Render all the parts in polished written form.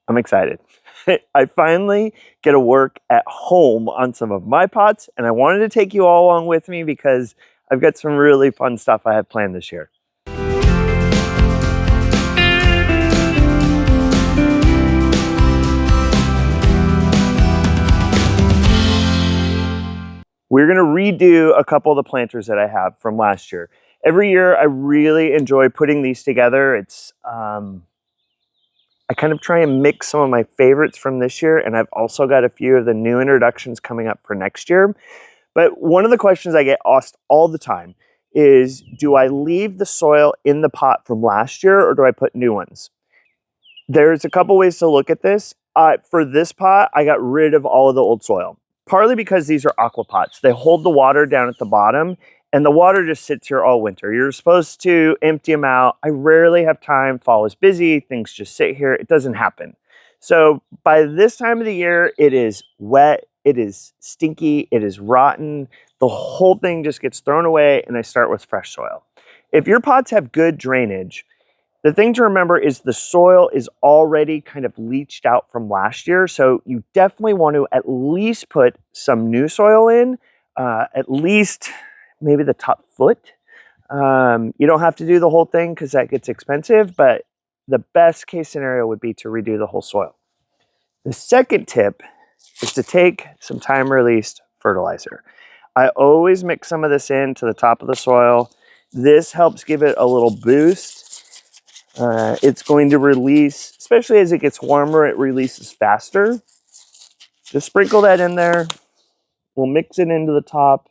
I'm excited. I finally get to work at home on some of my pots, and I wanted to take you all along with me because I've got some really fun stuff I have planned this year. We're gonna redo a couple of the planters that I have from last year. Every year, I really enjoy putting these together. I kind of try and mix some of my favorites from this year, and I've also got a few of the new introductions coming up for next year. But one of the questions I get asked all the time is, do I leave the soil in the pot from last year or do I put new ones? There's a couple ways to look at this. For this pot, I got rid of all of the old soil, partly because these are Aquapots. They hold the water down at the bottom, and the water just sits here all winter. You're supposed to empty them out. I rarely have time. Fall is busy. Things just sit here. It doesn't happen. So by this time of the year, it is wet. It is stinky. It is rotten. The whole thing just gets thrown away, and I start with fresh soil. If your pots have good drainage, the thing to remember is the soil is already kind of leached out from last year. So you definitely want to at least put some new soil in, at least maybe the top foot. You don't have to do the whole thing because that gets expensive, but the best case scenario would be to redo the whole soil. The second tip is to take some time-released fertilizer. I always mix some of this into the top of the soil. This helps give it a little boost. It's going to release, especially as it gets warmer, it releases faster. Just sprinkle that in there. We'll mix it into the top.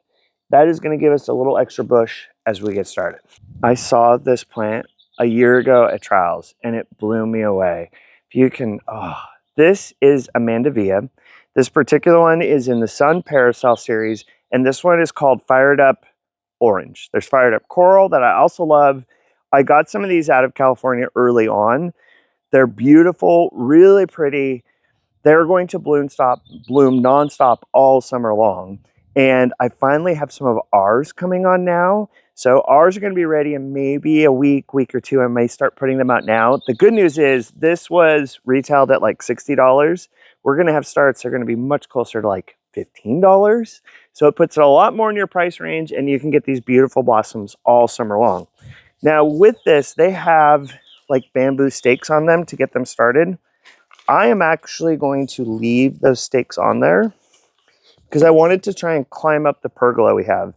That is going to give us a little extra bush as we get started. I saw this plant a year ago at trials and it blew me away. If you can, this is a Mandevilla. This particular one is in the Sun Parasol series, and this one is called Fired Up Orange. There's Fired Up Coral that I also love. I got some of these out of California early on. They're beautiful, really pretty. They're going to bloom nonstop all summer long. And I finally have some of ours coming on now. So ours are going to be ready in maybe a week or two. I may start putting them out now. The good news is this was retailed at like $60. We're going to have starts that are going to be much closer to like $15. So it puts it a lot more in your price range, and you can get these beautiful blossoms all summer long. Now with this, they have like bamboo stakes on them to get them started. I am actually going to leave those stakes on there because I wanted to try and climb up the pergola we have.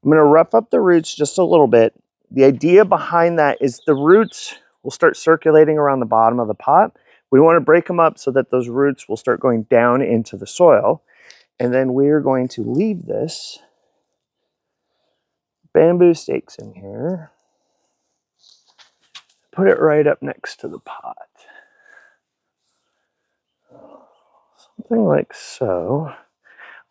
I'm going to rough up the roots just a little bit. The idea behind that is the roots will start circulating around the bottom of the pot. We want to break them up so that those roots will start going down into the soil. And then we're going to leave this bamboo stakes in here. Put it right up next to the pot. Something like so.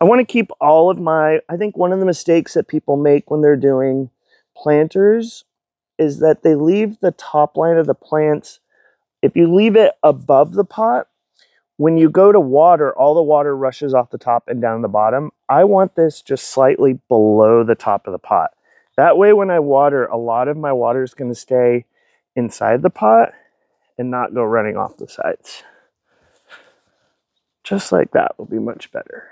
I want to keep all of I think one of the mistakes that people make when they're doing planters is that they leave the top line of the plants. If you leave it above the pot, when you go to water, all the water rushes off the top and down the bottom. I want this just slightly below the top of the pot. That way when I water, a lot of my water is going to stay inside the pot and not go running off the sides. Just like that will be much better.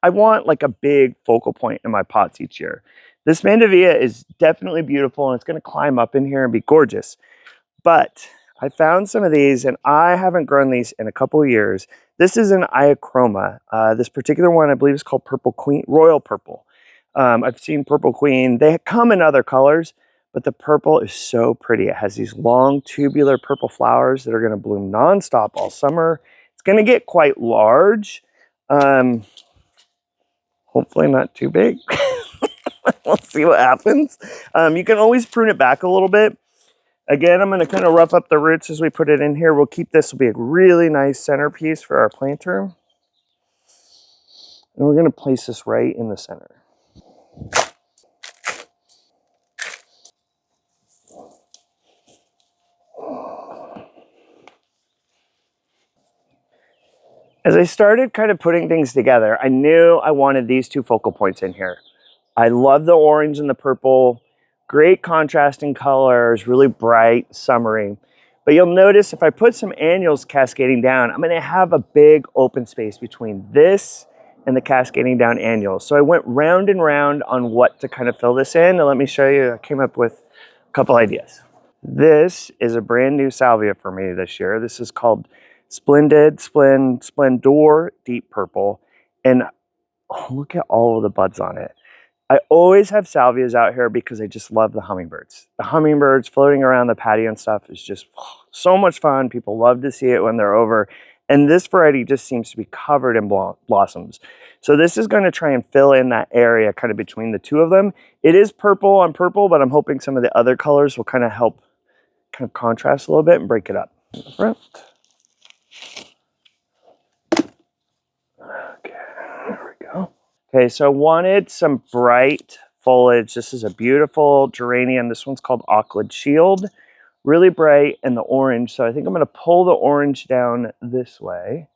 I want like a big focal point in my pots each year. This Mandevilla is definitely beautiful and it's going to climb up in here and be gorgeous. But I found some of these and I haven't grown these in a couple of years. This is an Iachroma. This particular one I believe is called Purple Queen, Royal Purple. I've seen Purple Queen. They come in other colors, but the purple is so pretty. It has these long tubular purple flowers that are going to bloom nonstop all summer. It's going to get quite large. Hopefully not too big. We'll see what happens. You can always prune it back a little bit. Again, I'm going to kind of rough up the roots as we put it in here. We'll keep this, will be a really nice centerpiece for our planter. And we're going to place this right in the center. As I started kind of putting things together, I knew I wanted these two focal points in here. I love the orange and the purple, great contrasting colors, really bright, summery. But you'll notice if I put some annuals cascading down, I'm gonna have a big open space between this and the cascading down annuals. So I went round and round on what to kind of fill this in. And let me show you, I came up with a couple ideas. This is a brand new salvia for me this year. This is called Splendor Deep Purple. And oh, look at all of the buds on it. I always have salvias out here because I just love the hummingbirds. The hummingbirds floating around the patio and stuff is just so much fun. People love to see it when they're over. And this variety just seems to be covered in blossoms. So this is going to try and fill in that area kind of between the two of them. It is purple on purple, but I'm hoping some of the other colors will kind of help kind of contrast a little bit and break it up. Front. Okay, there we go. Okay, so I wanted some bright foliage. This is a beautiful geranium. This one's called Aquapots Shield. Really bright, and the orange. So I think I'm going to pull the orange down this way,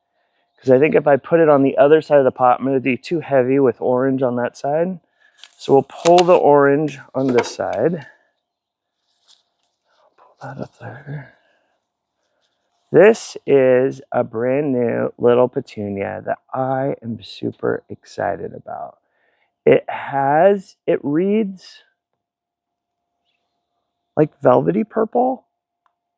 because I think if I put it on the other side of the pot, I'm going to be too heavy with orange on that side. So we'll pull the orange on this side. Pull that up there. This is a brand new little petunia that I am super excited about. It reads like velvety purple.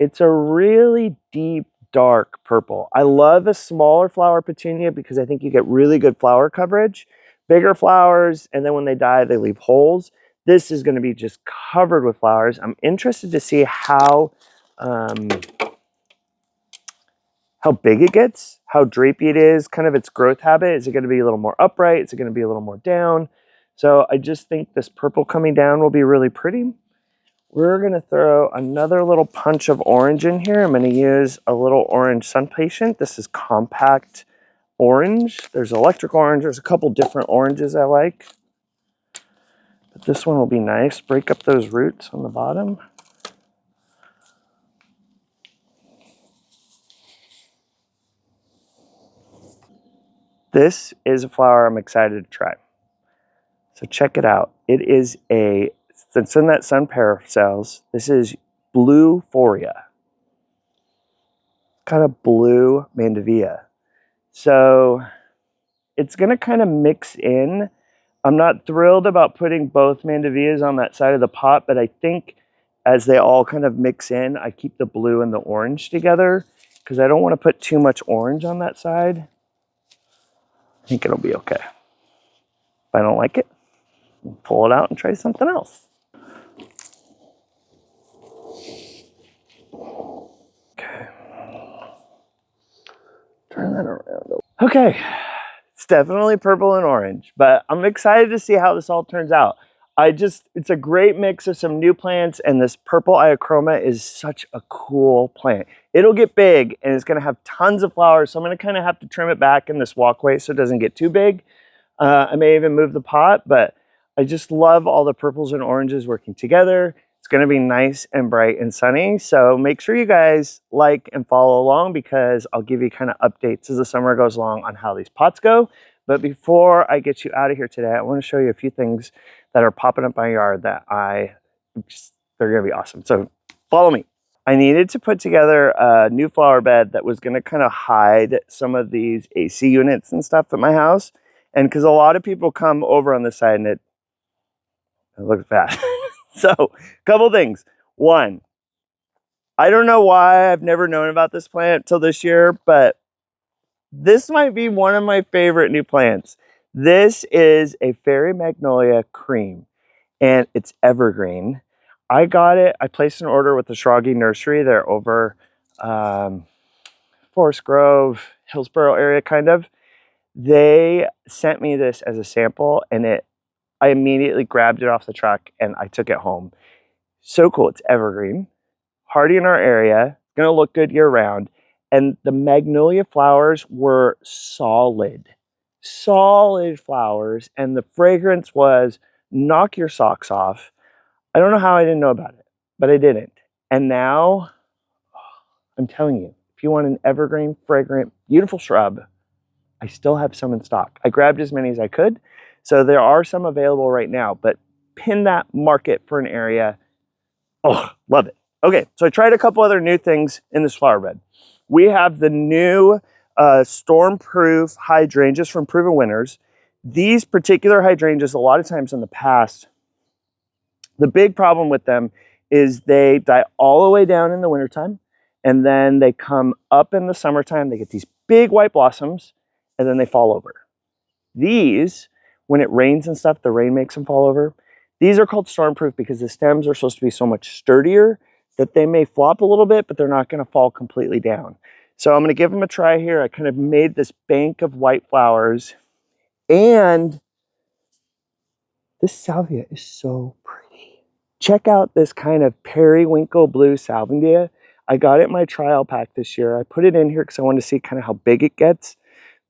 It's a really deep, dark purple. I love a smaller flower petunia because I think you get really good flower coverage. Bigger flowers, and then when they die, they leave holes. This is going to be just covered with flowers. I'm interested to see how big it gets, how drapey it is, kind of its growth habit. Is it going to be a little more upright? Is it going to be a little more down? So I just think this purple coming down will be really pretty. We're going to throw another little punch of orange in here. I'm going to use a little orange sun patient. This is compact orange. There's electric orange. There's a couple different oranges I like. But this one will be nice. Break up those roots on the bottom. This is a flower I'm excited to try. So check it out. It is it's in that sun paracels. This is blue Foria. Kind of blue Mandevilla. So it's going to kind of mix in. I'm not thrilled about putting both Mandevillas on that side of the pot, but I think as they all kind of mix in, I keep the blue and the orange together because I don't want to put too much orange on that side. I think it'll be okay. If I don't like it, I'll pull it out and try something else. Okay. Turn that around. Okay. It's definitely purple and orange, but I'm excited to see how this all turns out. It's a great mix of some new plants, and this purple Iochroma is such a cool plant. It'll get big and it's gonna have tons of flowers, so I'm gonna kind of have to trim it back in this walkway so it doesn't get too big. I may even move the pot, but I just love all the purples and oranges working together. It's gonna be nice and bright and sunny, so make sure you guys like and follow along because I'll give you kind of updates as the summer goes along on how these pots go. But before I get you out of here today, I want to show you a few things that are popping up my yard that they're gonna be awesome. So follow me. I needed to put together a new flower bed that was gonna kind of hide some of these AC units and stuff at my house. And because a lot of people come over on this side and it looks bad. So, a couple things. One, I don't know why I've never known about this plant till this year, but this might be one of my favorite new plants. This is a fairy magnolia cream, and it's evergreen. I got it. I placed an order with the Shroggy Nursery. They're over Forest Grove, Hillsborough area, kind of. They sent me this as a sample, and I immediately grabbed it off the truck and I took it home. So cool. It's evergreen, hardy in our area, gonna look good year round. And the magnolia flowers were solid flowers. And the fragrance was knock your socks off. I don't know how I didn't know about it, but I didn't. And now, I'm telling you, if you want an evergreen, fragrant, beautiful shrub, I still have some in stock. I grabbed as many as I could. So there are some available right now, but pin that market for an area. Oh, love it. Okay, so I tried a couple other new things in this flower bed. We have the new storm-proof hydrangeas from Proven Winners. These particular hydrangeas, a lot of times in the past, the big problem with them is they die all the way down in the wintertime, and then they come up in the summertime. They get these big white blossoms, and then they fall over. These, when it rains and stuff, the rain makes them fall over. These are called storm-proof because the stems are supposed to be so much sturdier that they may flop a little bit, but they're not going to fall completely down. So I'm going to give them a try here. I kind of made this bank of white flowers, and this salvia is so pretty. Check out this kind of periwinkle blue salvia. I got it in my trial pack this year. I put it in here because I wanted to see kind of how big it gets.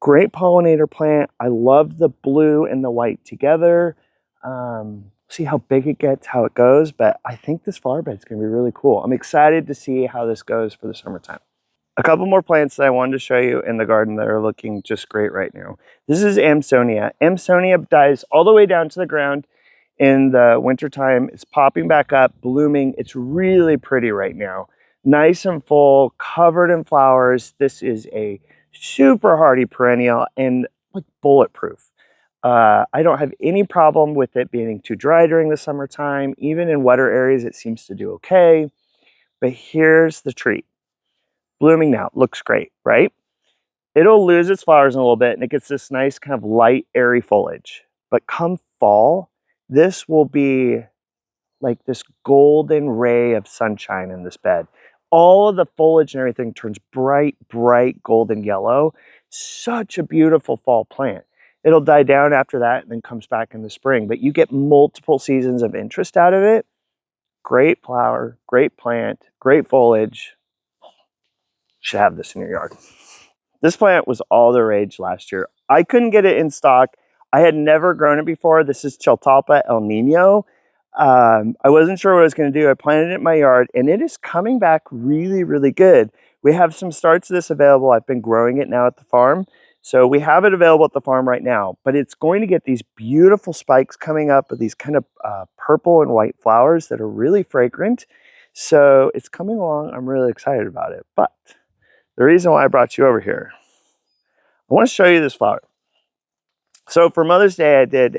Great pollinator plant. I love the blue and the white together. See how big it gets, how it goes, but I think this flower bed is going to be really cool. I'm excited to see how this goes for the summertime. A couple more plants that I wanted to show you in the garden that are looking just great right now. This is Amsonia. Amsonia dies all the way down to the ground in the wintertime. It's popping back up, blooming. It's really pretty right now. Nice and full, covered in flowers. This is a super hardy perennial and like bulletproof. I don't have any problem with it being too dry during the summertime. Even in wetter areas, it seems to do okay. But here's the treat. Blooming now, looks great, right? It'll lose its flowers in a little bit and it gets this nice kind of light, airy foliage. But come fall, this will be like this golden ray of sunshine in this bed. All of the foliage and everything turns bright, bright golden yellow. Such a beautiful fall plant. It'll die down after that and then comes back in the spring, but you get multiple seasons of interest out of it. Great flower, great plant, great foliage. Should have this in your yard. This plant was all the rage last year. I couldn't get it in stock. I had never grown it before. This is Chaltapa El Nino. I wasn't sure what I was going to do. I planted it in my yard, and it is coming back really, really good. We have some starts of this available. I've been growing it now at the farm. So we have it available at the farm right now, but it's going to get these beautiful spikes coming up with these kind of purple and white flowers that are really fragrant. So it's coming along. I'm really excited about it. But the reason why I brought you over here, I want to show you this flower. So for Mother's Day, I did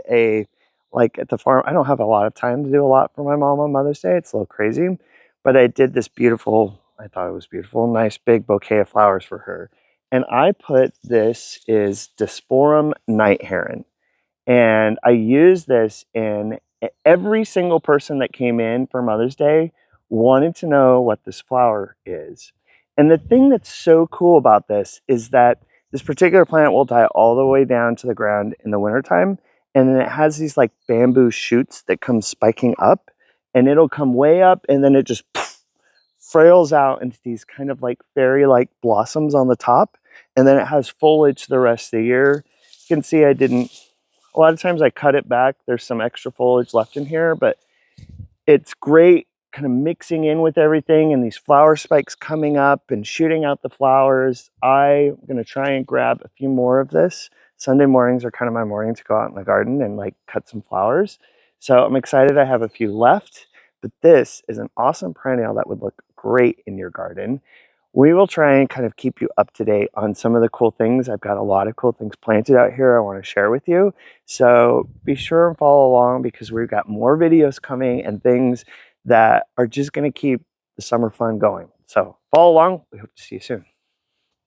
like at the farm, I don't have a lot of time to do a lot for my mom on Mother's Day. It's a little crazy, but I did this beautiful, I thought it was beautiful, nice big bouquet of flowers for her. And I put this is Disporum night heron. And I used this in every single person that came in for Mother's Day wanted to know what this flower is. And the thing that's so cool about this is that this particular plant will die all the way down to the ground in the wintertime. And then it has these like bamboo shoots that come spiking up, and it'll come way up and then it just frails out into these kind of like fairy-like blossoms on the top. And then it has foliage the rest of the year. You can see a lot of times I cut it back. There's some extra foliage left in here, but it's great kind of mixing in with everything and these flower spikes coming up and shooting out the flowers. I'm going to try and grab a few more of this. Sunday mornings are kind of my morning to go out in the garden and like cut some flowers. So I'm excited I have a few left, but this is an awesome perennial that would look great in your garden. We will try and kind of keep you up to date on some of the cool things. I've got a lot of cool things planted out here I want to share with you. So be sure and follow along because we've got more videos coming and things that are just going to keep the summer fun going. So follow along. We hope to see you soon.